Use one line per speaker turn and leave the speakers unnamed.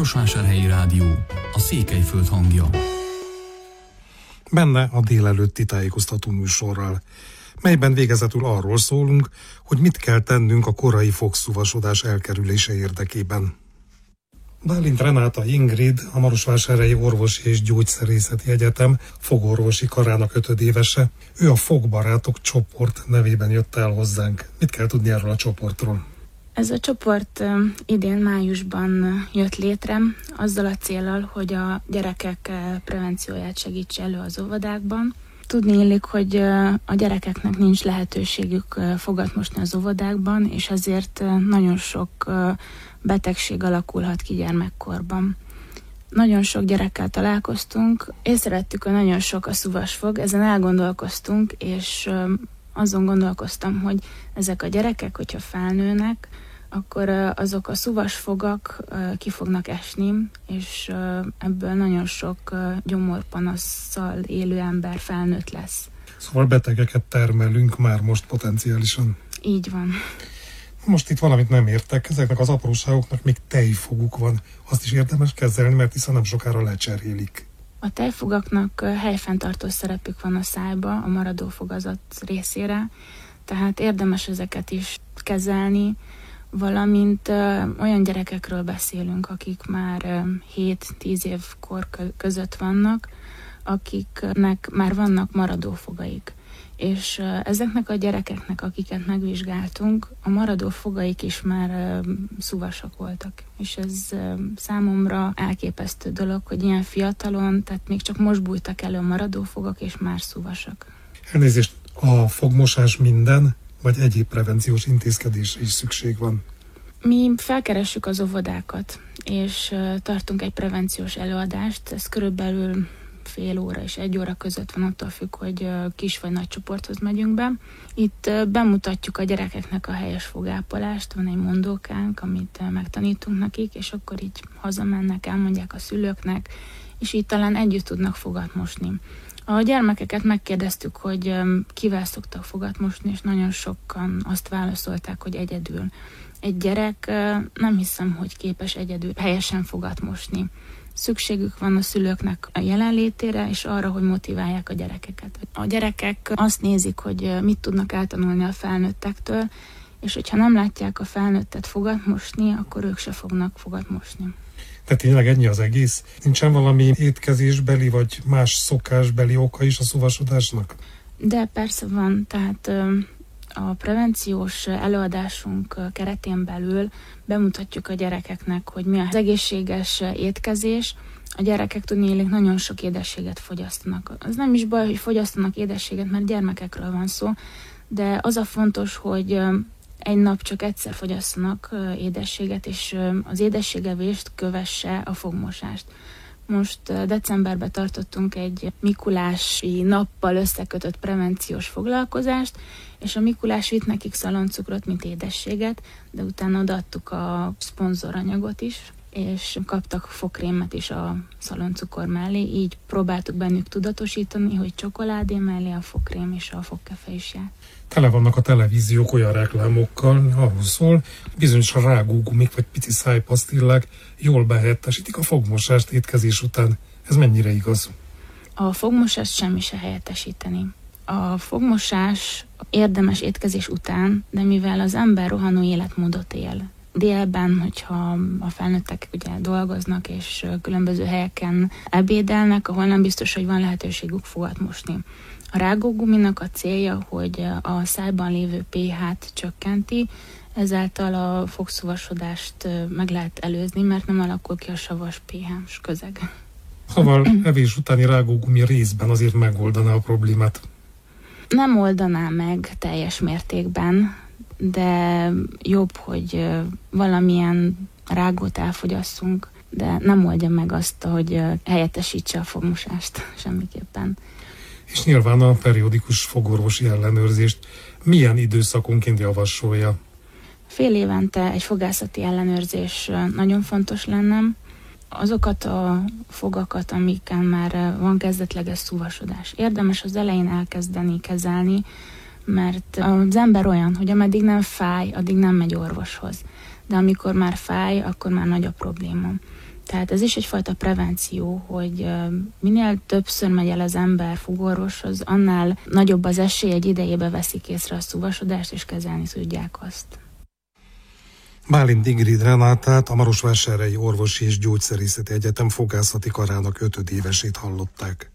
Marosvásárhelyi Rádió, a Székelyföld hangja.
Benne a délelőtti tájékoztató műsorral, melyben végezetül arról szólunk, hogy mit kell tennünk a korai fogszúvasodás elkerülése érdekében. Bálint Renáta Ingrid, a Marosvásárhelyi Orvosi és Gyógyszerészeti Egyetem fogorvosi karának 5. évese. Ő a Fogbarátok csoport nevében jött el hozzánk. Mit kell tudni erről a csoportról?
Ez a csoport idén májusban jött létre, azzal a céllal, hogy a gyerekek prevencióját segítse elő az óvodákban. Tudni illik, hogy a gyerekeknek nincs lehetőségük fogat mosni az óvodákban, és ezért nagyon sok betegség alakulhat ki gyermekkorban. Nagyon sok gyerekkel találkoztunk, észrevettük, hogy nagyon sok a szúvasfog, ezen elgondolkoztunk, és azon gondolkoztam, hogy ezek a gyerekek, hogyha felnőnek, akkor azok a szúvasfogak ki fognak esni, és ebből nagyon sok gyomorpanasszal élő ember felnőtt lesz.
Szóval betegeket termelünk már most potenciálisan.
Így van.
Most itt valamit nem értek, ezeknek az apróságoknak még tejfoguk van. Azt is érdemes kezelni, mert hiszen nem sokára lecserélik.
A tejfogaknak helyfenntartó szerepük van a szájba, a maradó fogazat részére, tehát érdemes ezeket is kezelni, valamint olyan gyerekekről beszélünk, akik már 7-10 év kor között vannak, akiknek már vannak maradó fogaik. És ezeknek a gyerekeknek, akiket megvizsgáltunk, a maradó fogaik is már szúvasak voltak. És ez számomra elképesztő dolog, hogy ilyen fiatalon, tehát még csak most bújtak elő a maradó fogak, és már szúvasak.
Elnézést, a fogmosás minden, vagy egyéb prevenciós intézkedésre is szükség van?
Mi felkeressük az óvodákat, és tartunk egy prevenciós előadást, ez körülbelül fél óra és 1 óra között van, attól függ, hogy kis vagy nagy csoporthoz megyünk be. Itt bemutatjuk a gyerekeknek a helyes fogápolást, van egy mondókánk, amit megtanítunk nekik, és akkor így hazamennek, elmondják a szülőknek, és így talán együtt tudnak fogat mosni. A gyermekeket megkérdeztük, hogy kivel szoktak fogat mosni, és nagyon sokan azt válaszolták, hogy egyedül. Egy gyerek nem hiszem, hogy képes egyedül helyesen fogat mosni. Szükségük van a szülőknek a jelenlétére, és arra, hogy motiválják a gyerekeket. A gyerekek azt nézik, hogy mit tudnak eltanulni a felnőttektől, és hogyha nem látják a felnőttet fogat mosni, akkor ők se fognak fogat mosni.
Tehát tényleg ennyi az egész? Nincsen valami étkezésbeli vagy más szokásbeli oka is a szúvasodásnak?
De persze van, tehát a prevenciós előadásunk keretén belül bemutatjuk a gyerekeknek, hogy mi az egészséges étkezés. A gyerekek tudniillik nagyon sok édességet fogyasztanak. Az nem is baj, hogy fogyasztanak édességet, mert gyermekekről van szó, de az a fontos, hogy egy nap csak egyszer fogyasszanak édességet, és az édességevést kövesse a fogmosást. Most decemberben tartottunk egy mikulási nappal összekötött prevenciós foglalkozást, és a Mikulás vitt nekik szaloncukrot, mint édességet, de utána odaadtuk a szponzoranyagot is, és kaptak fogkrémet is a szaloncukor mellé, így próbáltuk bennük tudatosítani, hogy csokoládé mellé a fogkrém és a fogkefe is jár.
Tele vannak a televíziók olyan reklámokkal, ahol szól, bizonyos rágógumik vagy pici szájpasztillák jól behelyettesítik a fogmosást étkezés után. Ez mennyire igaz?
A fogmosást semmi se helyettesíteni. A fogmosás érdemes étkezés után, de mivel az ember rohanó életmódot él, délben, hogyha a felnőttek ugye dolgoznak és különböző helyeken ebédelnek, ahol nem biztos, hogy van lehetőségük fogat mosni. A rágóguminak a célja, hogy a szájban lévő pH-t csökkenti, ezáltal a fogszúvasodást meg lehet előzni, mert nem alakul ki a savas pH-s közeg.
Szóval evés utáni rágógumi részben azért megoldaná a problémát.
Nem oldaná meg teljes mértékben, de jobb, hogy valamilyen rágót elfogyasszunk, de nem oldja meg azt, hogy helyettesítse a fogmosást semmiképpen.
És nyilván a periódikus fogorvosi ellenőrzést milyen időszakonként javasolja?
Fél évente egy fogászati ellenőrzés nagyon fontos lenne. Azokat a fogakat, amiken már van kezdetleges szúvasodás, érdemes az elején elkezdeni kezelni, mert az ember olyan, hogy ameddig nem fáj, addig nem megy orvoshoz. De amikor már fáj, akkor már nagy a probléma. Tehát ez is egyfajta prevenció, hogy minél többször megy el az ember fogorvoshoz, annál nagyobb az esély, egy idejébe veszik észre a szuvasodást, és kezelni tudják azt.
Bálint Ingrid Renátát, a Marosvásárhelyi Orvosi és Gyógyszerészeti Egyetem fogászati karának 5. évesét hallották.